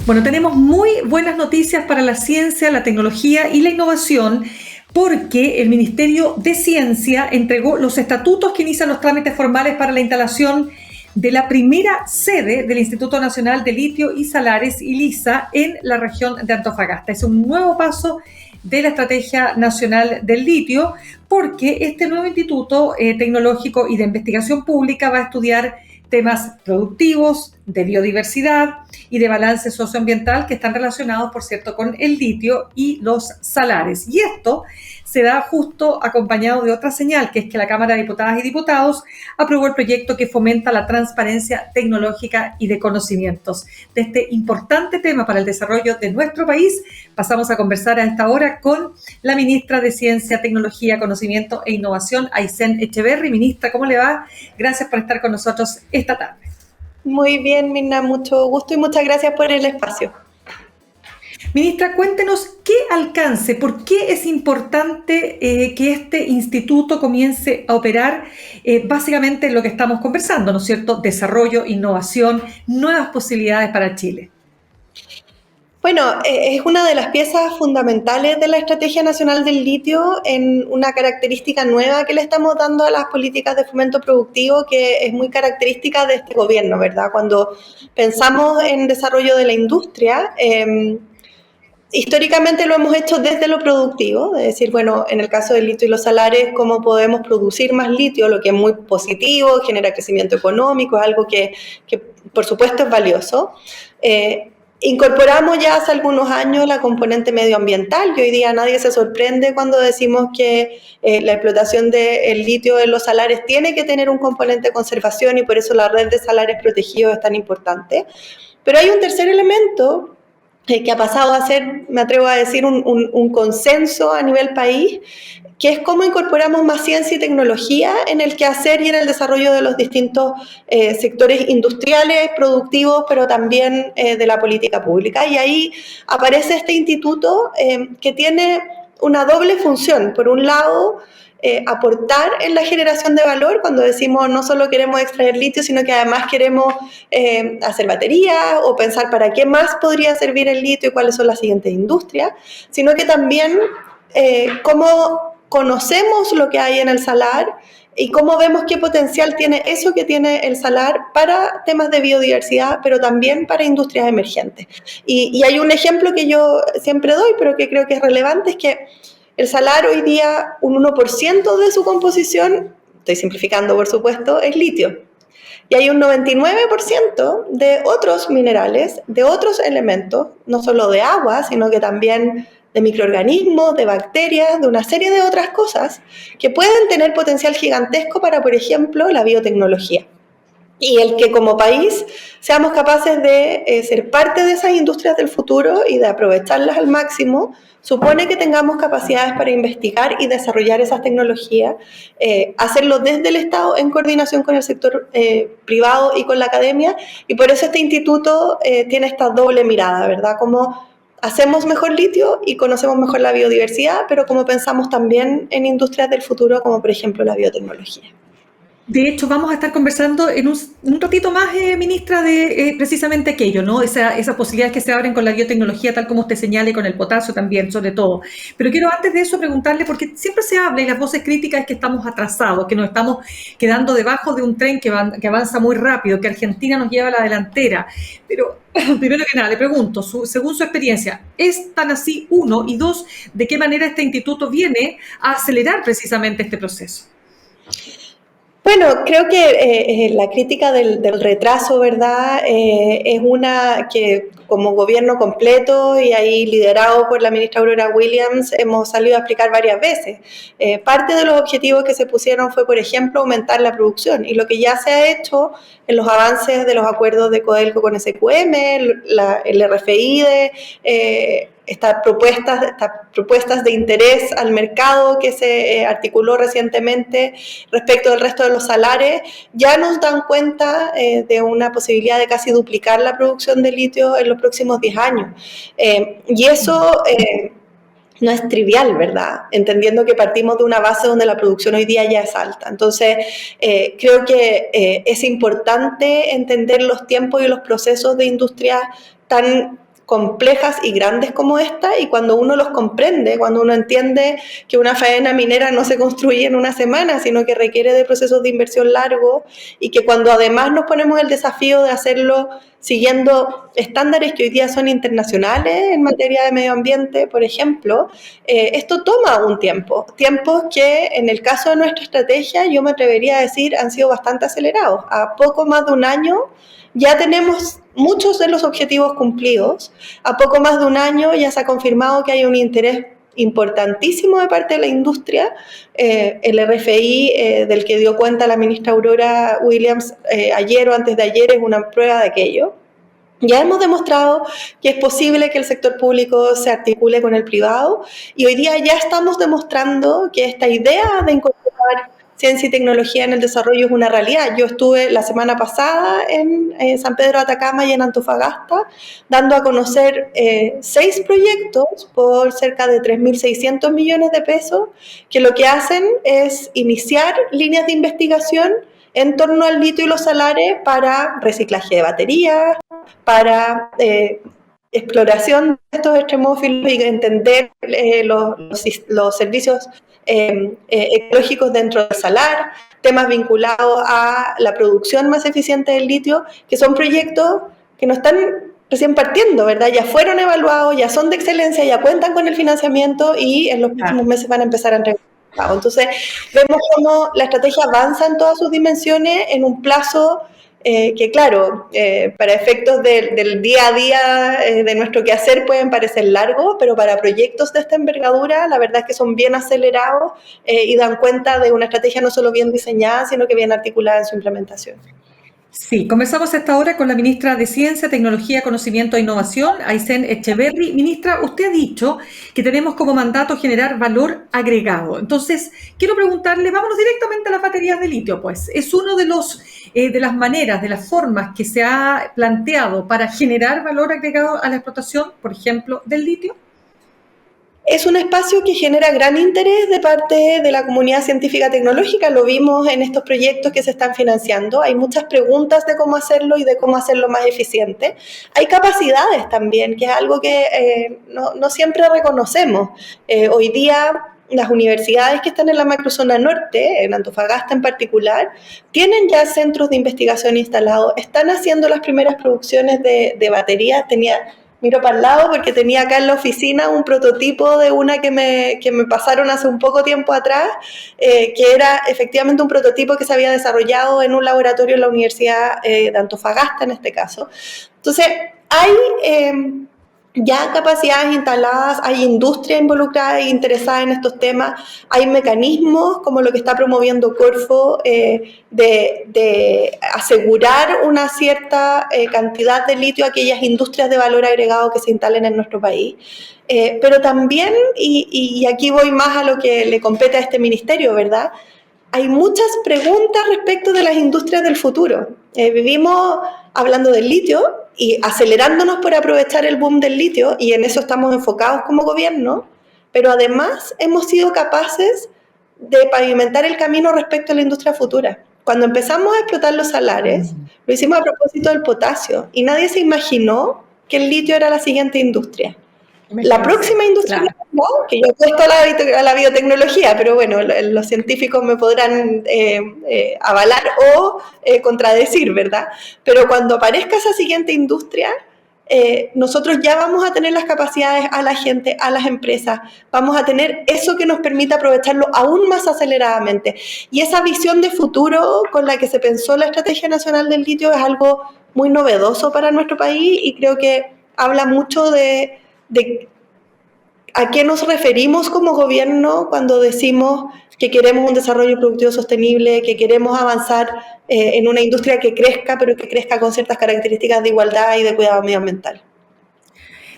Bueno, tenemos muy buenas noticias para la ciencia, la tecnología y la innovación, porque el Ministerio de Ciencia entregó los estatutos que inician los trámites formales para la instalación de la primera sede del Instituto Nacional de Litio y Salares, ILISA, en la región de Antofagasta. Es un nuevo paso de la Estrategia Nacional del Litio, porque este nuevo instituto tecnológico y de investigación pública va a estudiar temas productivos, de biodiversidad y de balance socioambiental que están relacionados, por cierto, con el litio y los salares. Y esto se da justo acompañado de otra señal, que es que la Cámara de Diputadas y Diputados aprobó el proyecto que fomenta la transparencia tecnológica y de conocimientos. De este importante tema para el desarrollo de nuestro país, pasamos a conversar a esta hora con la ministra de Ciencia, Tecnología, Conocimiento e Innovación, Aysén Echeverri. Ministra, ¿cómo le va? Gracias por estar con nosotros esta tarde. Muy bien, Mirna, mucho gusto y muchas gracias por el espacio. Ministra, cuéntenos qué alcance, por qué es importante que este instituto comience a operar básicamente en lo que estamos conversando, ¿no es cierto? Desarrollo, innovación, nuevas posibilidades para Chile. Bueno, es una de las piezas fundamentales de la Estrategia Nacional del Litio, en una característica nueva que le estamos dando a las políticas de fomento productivo, que es muy característica de este gobierno, ¿verdad? Cuando pensamos en desarrollo de la industria, históricamente lo hemos hecho desde lo productivo, es decir, bueno, en el caso del litio y los salares, cómo podemos producir más litio, lo que es muy positivo, genera crecimiento económico, es algo que por supuesto es valioso. Incorporamos ya hace algunos años la componente medioambiental y hoy día nadie se sorprende cuando decimos que la explotación del litio en los salares tiene que tener un componente de conservación y por eso la red de salares protegidos es tan importante. Pero hay un tercer elemento que ha pasado a ser, me atrevo a decir, un consenso a nivel país, que es cómo incorporamos más ciencia y tecnología en el quehacer y en el desarrollo de los distintos sectores industriales, productivos, pero también de la política pública. Y ahí aparece este instituto que tiene una doble función. Por un lado, aportar en la generación de valor, cuando decimos no solo queremos extraer litio, sino que además queremos hacer baterías o pensar para qué más podría servir el litio y cuáles son las siguientes industrias, sino que también cómo conocemos lo que hay en el salar y cómo vemos qué potencial tiene eso que tiene el salar para temas de biodiversidad, pero también para industrias emergentes. Y hay un ejemplo que yo siempre doy, pero que creo que es relevante, es que el salar hoy día, un 1% de su composición, estoy simplificando por supuesto, es litio. Y hay un 99% de otros minerales, de otros elementos, no solo de agua, sino que también de microorganismos, de bacterias, de una serie de otras cosas que pueden tener potencial gigantesco para, por ejemplo, la biotecnología. Y el que como país seamos capaces de ser parte de esas industrias del futuro y de aprovecharlas al máximo, supone que tengamos capacidades para investigar y desarrollar esas tecnologías, hacerlo desde el Estado en coordinación con el sector privado y con la academia, y por eso este instituto tiene esta doble mirada, ¿verdad? Como hacemos mejor litio y conocemos mejor la biodiversidad, pero como pensamos también en industrias del futuro, como por ejemplo la biotecnología. De hecho, vamos a estar conversando en un ratito más, ministra, de precisamente aquello, ¿no? Esas posibilidades que se abren con la biotecnología, tal como usted señala, y con el potasio también, sobre todo. Pero quiero antes de eso preguntarle, porque siempre se habla y las voces críticas es que estamos atrasados, que nos estamos quedando debajo de un tren que avanza muy rápido, que Argentina nos lleva a la delantera. Pero primero que nada, le pregunto, según su experiencia, ¿es tan así, uno? Y dos, ¿de qué manera este instituto viene a acelerar precisamente este proceso? Bueno, creo que la crítica del retraso, ¿verdad? Es una que como gobierno completo y ahí liderado por la ministra Aurora Williams hemos salido a explicar varias veces. Parte de los objetivos que se pusieron fue, por ejemplo, aumentar la producción y lo que ya se ha hecho en los avances de los acuerdos de Codelco con SQM, el RFI estas propuestas de interés al mercado que se articuló recientemente respecto del resto de los salares, ya nos dan cuenta de una posibilidad de casi duplicar la producción de litio en los próximos 10 años. Y eso no es trivial, ¿verdad? Entendiendo que partimos de una base donde la producción hoy día ya es alta. Entonces, creo que es importante entender los tiempos y los procesos de industria tan complejas y grandes como esta, y cuando uno los comprende, cuando uno entiende que una faena minera no se construye en una semana, sino que requiere de procesos de inversión largos, y que cuando además nos ponemos el desafío de hacerlo siguiendo estándares que hoy día son internacionales en materia de medio ambiente, por ejemplo, esto toma un tiempo, tiempos que en el caso de nuestra estrategia yo me atrevería a decir han sido bastante acelerados. A poco más de un año ya tenemos muchos de los objetivos cumplidos. A poco más de un año ya se ha confirmado que hay un interés importantísimo de parte de la industria. El RFI del que dio cuenta la ministra Aurora Williams ayer o antes de ayer es una prueba de aquello. Ya hemos demostrado que es posible que el sector público se articule con el privado, y hoy día ya estamos demostrando que esta idea de incorporar ciencia y tecnología en el desarrollo es una realidad. Yo estuve la semana pasada en San Pedro de Atacama y en Antofagasta dando a conocer 6 proyectos por cerca de 3.600 millones de pesos, que lo que hacen es iniciar líneas de investigación en torno al litio y los salares para reciclaje de baterías, para exploración de estos extremófilos y entender los servicios ecológicos dentro del salar, temas vinculados a la producción más eficiente del litio, que son proyectos que no están recién partiendo, ¿verdad? Ya fueron evaluados, ya son de excelencia, ya cuentan con el financiamiento y en los próximos meses van a empezar a entregar. Entonces, vemos cómo la estrategia avanza en todas sus dimensiones en un plazo que, claro, para efectos del día a día de nuestro quehacer pueden parecer largos, pero para proyectos de esta envergadura, la verdad es que son bien acelerados y dan cuenta de una estrategia no solo bien diseñada, sino que bien articulada en su implementación. Sí, conversamos a esta hora con la ministra de Ciencia, Tecnología, Conocimiento e Innovación, Aysén Echeverry. Ministra, usted ha dicho que tenemos como mandato generar valor agregado. Entonces, quiero preguntarle, vámonos directamente a las baterías de litio, pues. ¿Es uno de las maneras, de las formas que se ha planteado para generar valor agregado a la explotación, por ejemplo, del litio? Es un espacio que genera gran interés de parte de la comunidad científica tecnológica, lo vimos en estos proyectos que se están financiando. Hay muchas preguntas de cómo hacerlo y de cómo hacerlo más eficiente. Hay capacidades también, que es algo que no siempre reconocemos. Hoy día las universidades que están en la macrozona norte, en Antofagasta en particular, tienen ya centros de investigación instalados, están haciendo las primeras producciones de baterías. Miro para el lado porque tenía acá en la oficina un prototipo de una que me pasaron hace un poco tiempo atrás, que era efectivamente un prototipo que se había desarrollado en un laboratorio en la Universidad de Antofagasta en este caso. Entonces, hay ya capacidades instaladas, hay industria involucrada e interesada en estos temas, hay mecanismos como lo que está promoviendo Corfo de asegurar una cierta cantidad de litio a aquellas industrias de valor agregado que se instalen en nuestro país. Pero también, y aquí voy más a lo que le compete a este ministerio, ¿verdad? Hay muchas preguntas respecto de las industrias del futuro. Vivimos hablando del litio y acelerándonos por aprovechar el boom del litio, y en eso estamos enfocados como gobierno, pero además hemos sido capaces de pavimentar el camino respecto a la industria futura. Cuando empezamos a explotar los salares, lo hicimos a propósito del potasio, y nadie se imaginó que el litio era la siguiente industria. La próxima industria, claro, que yo apuesto a la biotecnología, pero bueno, los científicos me podrán avalar o contradecir, ¿verdad? Pero cuando aparezca esa siguiente industria, nosotros ya vamos a tener las capacidades, a la gente, a las empresas, vamos a tener eso que nos permita aprovecharlo aún más aceleradamente. Y esa visión de futuro con la que se pensó la Estrategia Nacional del Litio es algo muy novedoso para nuestro país, y creo que habla mucho de a qué nos referimos como gobierno cuando decimos que queremos un desarrollo productivo sostenible, que queremos avanzar en una industria que crezca, pero que crezca con ciertas características de igualdad y de cuidado medioambiental.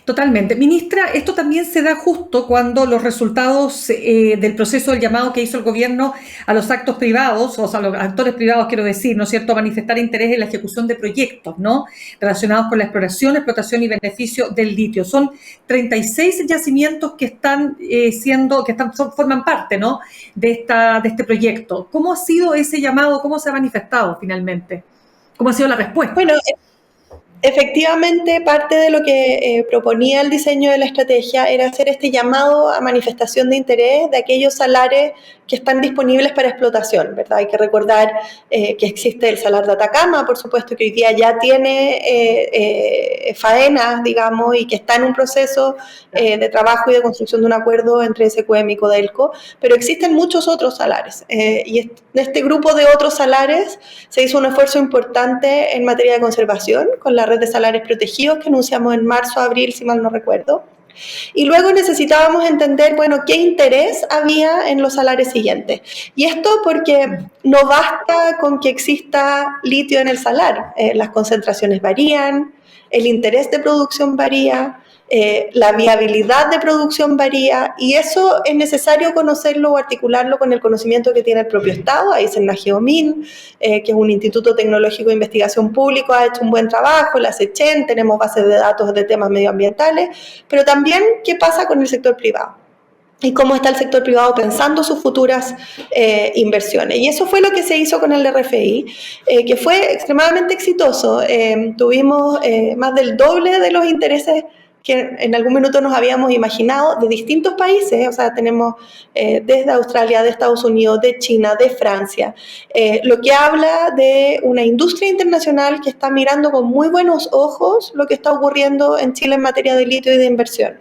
Totalmente. Ministra, esto también se da justo cuando los resultados del proceso del llamado que hizo el gobierno a los actos privados, o sea, a los actores privados, quiero decir, ¿no es cierto?, manifestar interés en la ejecución de proyectos, ¿no?, relacionados con la explotación y beneficio del litio. Son 36 yacimientos que forman parte, ¿no?, de este proyecto. ¿Cómo ha sido ese llamado? ¿Cómo se ha manifestado finalmente? ¿Cómo ha sido la respuesta? Bueno, Efectivamente, parte de lo que proponía el diseño de la estrategia era hacer este llamado a manifestación de interés de aquellos salares que están disponibles para explotación, ¿verdad? Hay que recordar que existe el Salar de Atacama, por supuesto, que hoy día ya tiene faenas, digamos, y que está en un proceso de trabajo y de construcción de un acuerdo entre SQM y Codelco, pero existen muchos otros salares. Y en este grupo de otros salares se hizo un esfuerzo importante en materia de conservación con la red de salares protegidos que anunciamos en marzo, abril, si mal no recuerdo. Y luego necesitábamos entender, bueno, qué interés había en los salares siguientes. Y esto porque no basta con que exista litio en el salar. Las concentraciones varían, el interés de producción varía, la viabilidad de producción varía, y eso es necesario conocerlo o articularlo con el conocimiento que tiene el propio Estado. Ahí Geomin, que es un instituto tecnológico de investigación público, ha hecho un buen trabajo, la SECHEN, tenemos bases de datos de temas medioambientales, pero también qué pasa con el sector privado y cómo está el sector privado pensando sus futuras inversiones. Y eso fue lo que se hizo con el RFI, que fue extremadamente exitoso. Tuvimos más del doble de los intereses que en algún minuto nos habíamos imaginado, de distintos países. O sea, tenemos desde Australia, de Estados Unidos, de China, de Francia, lo que habla de una industria internacional que está mirando con muy buenos ojos lo que está ocurriendo en Chile en materia de litio y de inversión.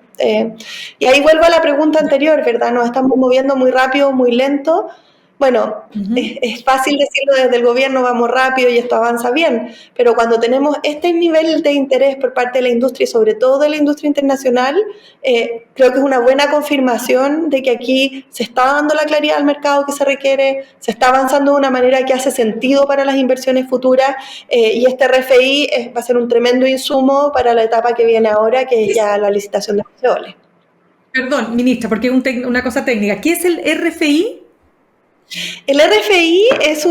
Y ahí vuelvo a la pregunta anterior, ¿verdad? Nos estamos moviendo muy rápido, muy lento. Bueno, es fácil decirlo desde el gobierno, vamos rápido y esto avanza bien, pero cuando tenemos este nivel de interés por parte de la industria y sobre todo de la industria internacional, creo que es una buena confirmación de que aquí se está dando la claridad al mercado que se requiere, se está avanzando de una manera que hace sentido para las inversiones futuras, y este RFI va a ser un tremendo insumo para la etapa que viene ahora, que es ya la licitación de los eólicos. Perdón, ministra, porque es una cosa técnica. ¿Qué es el RFI? El RFI es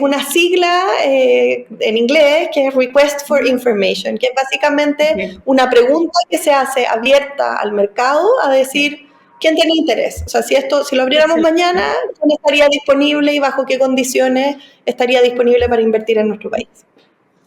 una sigla en inglés que es Request for Information, que es básicamente una pregunta que se hace abierta al mercado a decir quién tiene interés. O sea, si lo abriéramos mañana, ¿quién estaría disponible y bajo qué condiciones estaría disponible para invertir en nuestro país?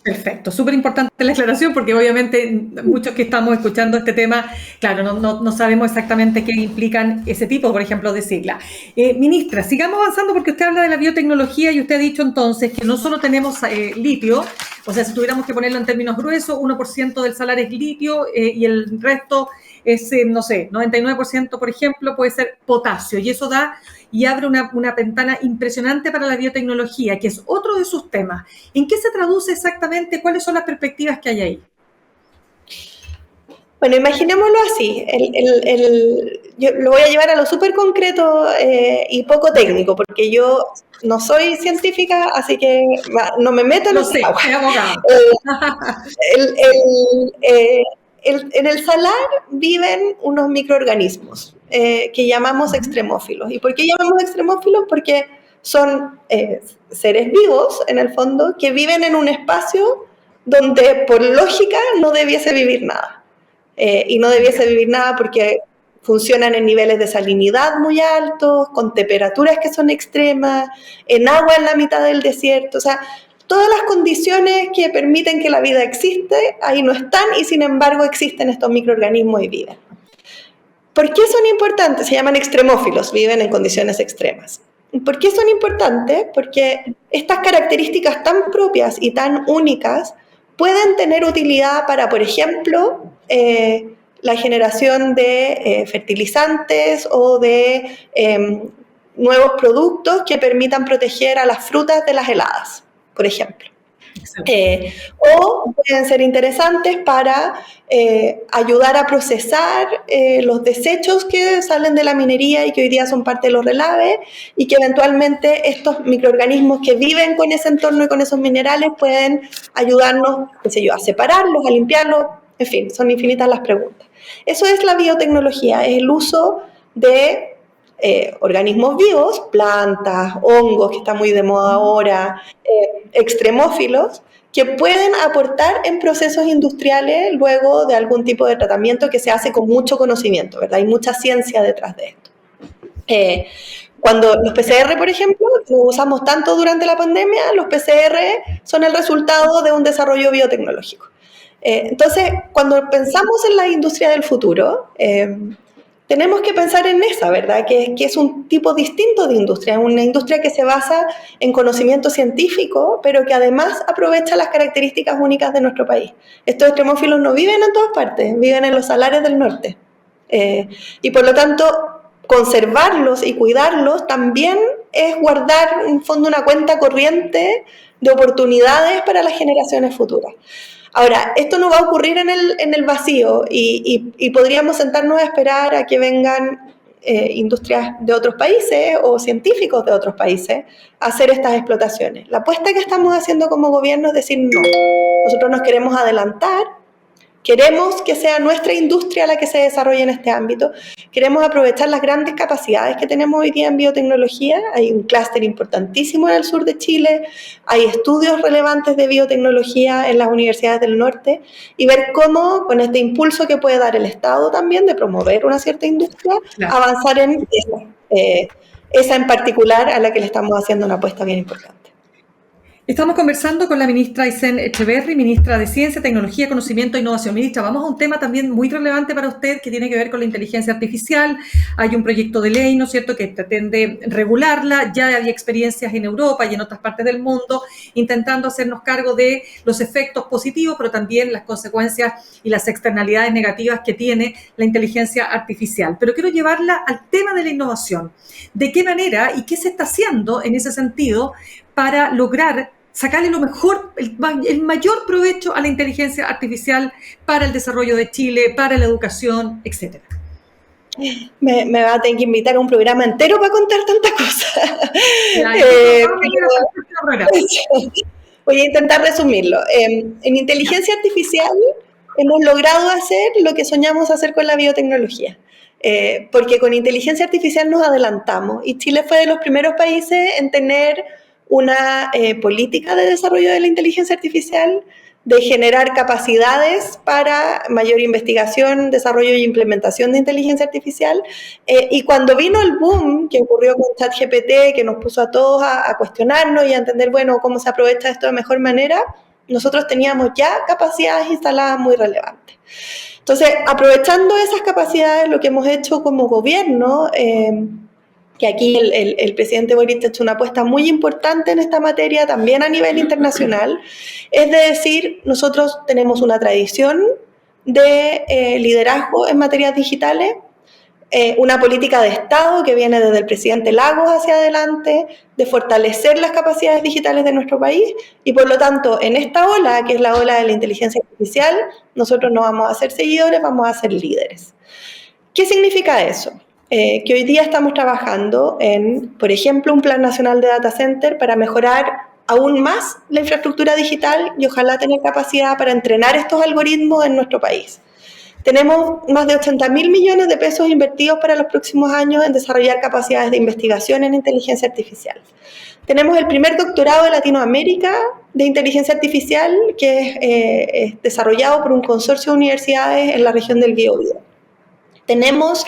Perfecto, súper importante la aclaración porque obviamente muchos que estamos escuchando este tema, claro, no sabemos exactamente qué implican ese tipo, por ejemplo, de sigla. Ministra, sigamos avanzando porque usted habla de la biotecnología y usted ha dicho entonces que no solo tenemos litio, o sea, si tuviéramos que ponerlo en términos gruesos, 1% del salario es litio y el resto es, no sé, 99%, por ejemplo, puede ser potasio, y eso da y abre una ventana impresionante para la biotecnología, que es otro de sus temas. ¿En qué se traduce exactamente? ¿Cuáles son las perspectivas que hay ahí? Bueno, imaginémoslo así. Yo lo voy a llevar a lo súper concreto y poco técnico, porque yo no soy científica, así que no me meto en esa agua. En el salar viven unos microorganismos que llamamos extremófilos. ¿Y por qué llamamos extremófilos? Porque son seres vivos, en el fondo, que viven en un espacio donde, por lógica, no debiese vivir nada. Y no debiese vivir nada porque funcionan en niveles de salinidad muy altos, con temperaturas que son extremas, en agua en la mitad del desierto. O sea, todas las condiciones que permiten que la vida existe, ahí no están, y sin embargo existen estos microorganismos y viven. ¿Por qué son importantes? Se llaman extremófilos, viven en condiciones extremas. ¿Por qué son importantes? Porque estas características tan propias y tan únicas pueden tener utilidad para, por ejemplo, la generación de fertilizantes o de nuevos productos que permitan proteger a las frutas de las heladas, por ejemplo. O pueden ser interesantes para ayudar a procesar los desechos que salen de la minería y que hoy día son parte de los relaves, y que eventualmente estos microorganismos que viven con ese entorno y con esos minerales pueden ayudarnos, qué sé yo, a separarlos, a limpiarlos, en fin, son infinitas las preguntas. Eso es la biotecnología, es el uso de organismos vivos, plantas, hongos, que está muy de moda ahora, extremófilos, que pueden aportar en procesos industriales luego de algún tipo de tratamiento que se hace con mucho conocimiento, ¿verdad? Hay mucha ciencia detrás de esto. Cuando los PCR, por ejemplo, los usamos tanto durante la pandemia, los PCR son el resultado de un desarrollo biotecnológico. Entonces, cuando pensamos en la industria del futuro, tenemos que pensar en esa, ¿verdad? Que es un tipo distinto de industria, es una industria que se basa en conocimiento científico, pero que además aprovecha las características únicas de nuestro país. Estos extremófilos no viven en todas partes, viven en los salares del norte. Y por lo tanto, conservarlos y cuidarlos también es guardar, en fondo, una cuenta corriente de oportunidades para las generaciones futuras. Ahora, esto no va a ocurrir en el vacío y podríamos sentarnos a esperar a que vengan industrias de otros países o científicos de otros países a hacer estas explotaciones. La apuesta que estamos haciendo como gobierno es decir, no, nosotros nos queremos adelantar, queremos que sea nuestra industria la que se desarrolle en este ámbito, queremos aprovechar las grandes capacidades que tenemos hoy día en biotecnología, hay un clúster importantísimo en el sur de Chile, hay estudios relevantes de biotecnología en las universidades del norte, y ver cómo con este impulso que puede dar el Estado también de promover una cierta industria, claro, avanzar en esa en particular a la que le estamos haciendo una apuesta bien importante. Estamos conversando con la ministra Aysén Echeverri, ministra de Ciencia, Tecnología, Conocimiento e Innovación. Ministra, vamos a un tema también muy relevante para usted que tiene que ver con la inteligencia artificial. Hay un proyecto de ley, ¿no es cierto?, que pretende regularla. Ya había experiencias en Europa y en otras partes del mundo intentando hacernos cargo de los efectos positivos, pero también las consecuencias y las externalidades negativas que tiene la inteligencia artificial. Pero quiero llevarla al tema de la innovación. ¿De qué manera y qué se está haciendo en ese sentido para lograr sacarle lo mejor, el mayor provecho a la inteligencia artificial para el desarrollo de Chile, para la educación, etcétera? Me va a tener que invitar a un programa entero para contar tantas cosas. Voy a intentar resumirlo. En inteligencia artificial hemos logrado hacer lo que soñamos hacer con la biotecnología. Porque con inteligencia artificial nos adelantamos y Chile fue de los primeros países en tener una política de desarrollo de la inteligencia artificial, de generar capacidades para mayor investigación, desarrollo e implementación de inteligencia artificial. Y cuando vino el boom que ocurrió con ChatGPT, que nos puso a todos a cuestionarnos y a entender, bueno, cómo se aprovecha esto de mejor manera, nosotros teníamos ya capacidades instaladas muy relevantes. Entonces, aprovechando esas capacidades, lo que hemos hecho como gobierno, que aquí el presidente Boric ha hecho una apuesta muy importante en esta materia, también a nivel internacional, es de decir, nosotros tenemos una tradición de liderazgo en materias digitales, una política de Estado que viene desde el presidente Lagos hacia adelante, de fortalecer las capacidades digitales de nuestro país, y por lo tanto, en esta ola, que es la ola de la inteligencia artificial, nosotros no vamos a ser seguidores, vamos a ser líderes. ¿Qué significa eso? Que hoy día estamos trabajando en, por ejemplo, un plan nacional de data center para mejorar aún más la infraestructura digital y ojalá tener capacidad para entrenar estos algoritmos en nuestro país. Tenemos más de 80.000 millones de pesos invertidos para los próximos años en desarrollar capacidades de investigación en inteligencia artificial. Tenemos el primer doctorado de Latinoamérica de inteligencia artificial que es desarrollado por un consorcio de universidades en la región del Biobío. Tenemos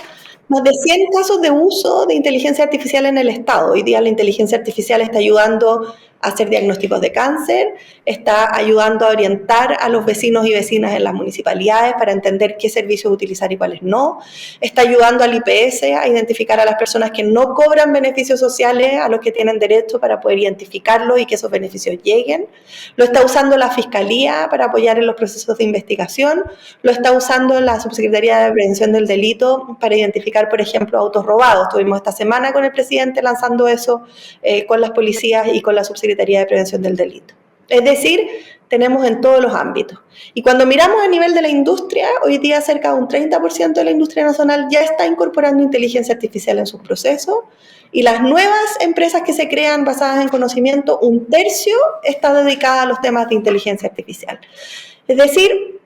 más de 100 casos de uso de inteligencia artificial en el Estado. Hoy día la inteligencia artificial está ayudando a hacer diagnósticos de cáncer, está ayudando a orientar a los vecinos y vecinas en las municipalidades para entender qué servicios utilizar y cuáles no, está ayudando al IPS a identificar a las personas que no cobran beneficios sociales a los que tienen derecho para poder identificarlos y que esos beneficios lleguen, lo está usando la Fiscalía para apoyar en los procesos de investigación, lo está usando la Subsecretaría de Prevención del Delito para identificar, por ejemplo, autos robados. Estuvimos esta semana con el presidente lanzando eso con las policías y con la Subsecretaría de Prevención del Delito. Es decir, tenemos en todos los ámbitos. Y cuando miramos a nivel de la industria, hoy día cerca de un 30% de la industria nacional ya está incorporando inteligencia artificial en sus procesos, y las nuevas empresas que se crean basadas en conocimiento, un tercio está dedicada a los temas de inteligencia artificial. Es decir,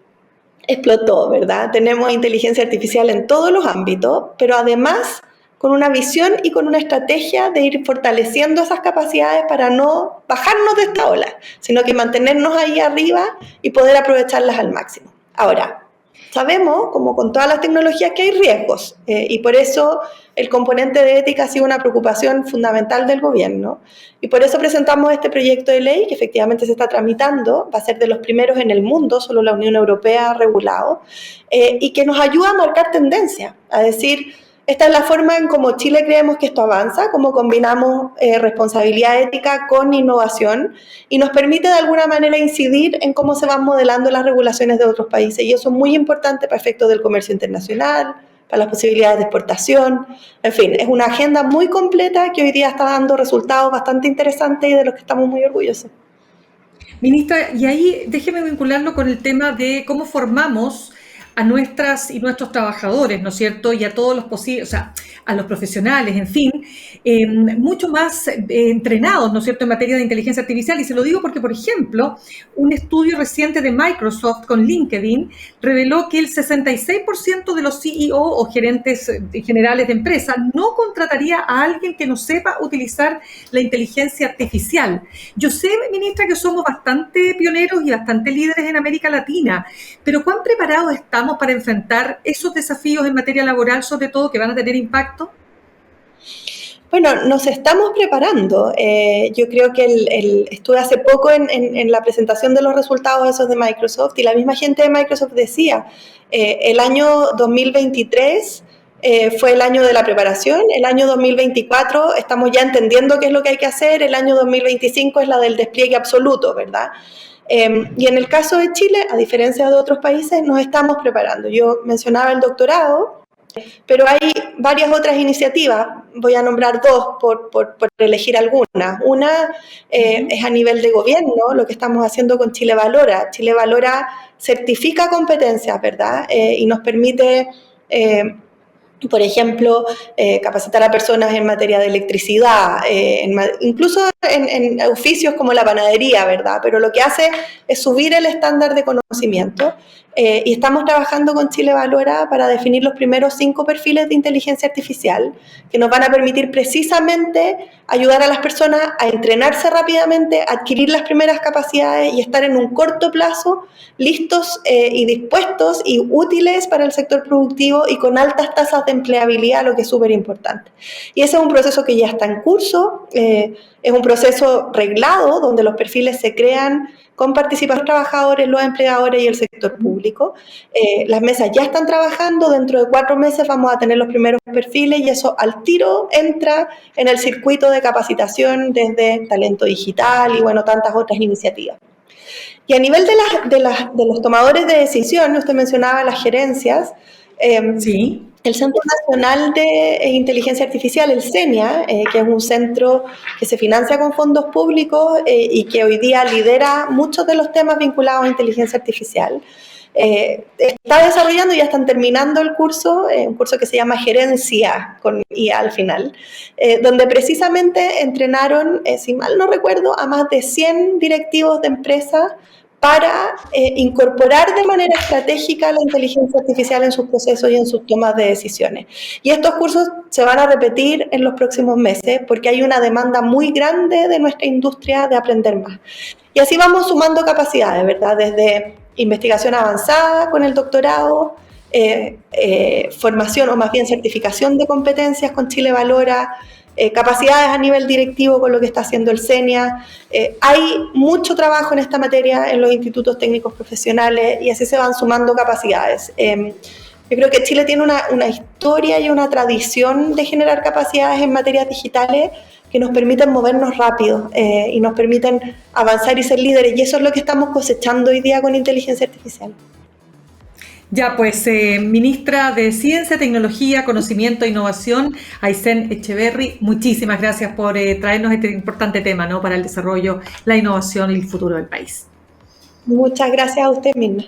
explotó, ¿verdad? Tenemos inteligencia artificial en todos los ámbitos, pero además con una visión y con una estrategia de ir fortaleciendo esas capacidades para no bajarnos de esta ola, sino que mantenernos ahí arriba y poder aprovecharlas al máximo. Ahora, sabemos, como con todas las tecnologías, que hay riesgos y por eso el componente de ética ha sido una preocupación fundamental del gobierno y por eso presentamos este proyecto de ley que efectivamente se está tramitando, va a ser de los primeros en el mundo, solo la Unión Europea ha regulado, y que nos ayuda a marcar tendencia, a decir, esta es la forma en cómo Chile creemos que esto avanza, cómo combinamos responsabilidad ética con innovación y nos permite de alguna manera incidir en cómo se van modelando las regulaciones de otros países. Y eso es muy importante para efectos del comercio internacional, para las posibilidades de exportación. En fin, es una agenda muy completa que hoy día está dando resultados bastante interesantes y de los que estamos muy orgullosos. Ministra, y ahí déjeme vincularlo con el tema de cómo formamos a nuestras y nuestros trabajadores, ¿no es cierto? Y a todos los posibles, o sea, a los profesionales, en fin, mucho más entrenados, ¿no es cierto?, en materia de inteligencia artificial. Y se lo digo porque, por ejemplo, un estudio reciente de Microsoft con LinkedIn reveló que el 66% de los CEO o gerentes generales de empresas no contrataría a alguien que no sepa utilizar la inteligencia artificial. Yo sé, ministra, que somos bastante pioneros y bastante líderes en América Latina, pero ¿cuán preparados estamos para enfrentar esos desafíos en materia laboral, sobre todo, que van a tener impacto? Bueno, nos estamos preparando. Yo creo que estuve hace poco en la presentación de los resultados esos de Microsoft y la misma gente de Microsoft decía, el año 2023 fue el año de la preparación, el año 2024 estamos ya entendiendo qué es lo que hay que hacer, el año 2025 es la del despliegue absoluto, ¿verdad? Y en el caso de Chile, a diferencia de otros países, nos estamos preparando. Yo mencionaba el doctorado, pero hay varias otras iniciativas, voy a nombrar dos por elegir alguna. Una es a nivel de gobierno, lo que estamos haciendo con Chile Valora. Chile Valora certifica competencias, ¿verdad? Y nos permite... por ejemplo, capacitar a personas en materia de electricidad, incluso en oficios como la panadería, ¿verdad? Pero lo que hace es subir el estándar de conocimiento y estamos trabajando con Chile Valora para definir los primeros 5 perfiles de inteligencia artificial que nos van a permitir precisamente ayudar a las personas a entrenarse rápidamente, adquirir las primeras capacidades y estar en un corto plazo listos y dispuestos y útiles para el sector productivo y con altas tasas de empleabilidad, lo que es súper importante. Y ese es un proceso que ya está en curso, es un proceso reglado donde los perfiles se crean con participación de los trabajadores, los empleadores y el sector público. Las mesas ya están trabajando, dentro de 4 meses vamos a tener los primeros perfiles y eso al tiro entra en el circuito de capacitación desde talento digital y bueno, tantas otras iniciativas. Y a nivel de los tomadores de decisión, usted mencionaba las gerencias, Sí. el Centro Nacional de Inteligencia Artificial, el CENIA, que es un centro que se financia con fondos públicos y que hoy día lidera muchos de los temas vinculados a inteligencia artificial, está desarrollando y ya están terminando el curso, un curso que se llama Gerencia, con IA al final, donde precisamente entrenaron, si mal no recuerdo, a más de 100 directivos de empresas para incorporar de manera estratégica la inteligencia artificial en sus procesos y en sus tomas de decisiones. Y estos cursos se van a repetir en los próximos meses porque hay una demanda muy grande de nuestra industria de aprender más. Y así vamos sumando capacidades, ¿verdad? Desde investigación avanzada con el doctorado, formación o más bien certificación de competencias con Chile Valora, capacidades a nivel directivo con lo que está haciendo el CENIA. Hay mucho trabajo en esta materia en los institutos técnicos profesionales y así se van sumando capacidades. Yo creo que Chile tiene una historia y una tradición de generar capacidades en materias digitales que nos permiten movernos rápido y nos permiten avanzar y ser líderes. Y eso es lo que estamos cosechando hoy día con inteligencia artificial. Ya, pues, ministra de Ciencia, Tecnología, Conocimiento e Innovación, Aysén Echeverry, muchísimas gracias por traernos este importante tema, ¿no?, para el desarrollo, la innovación y el futuro del país. Muchas gracias a usted misma.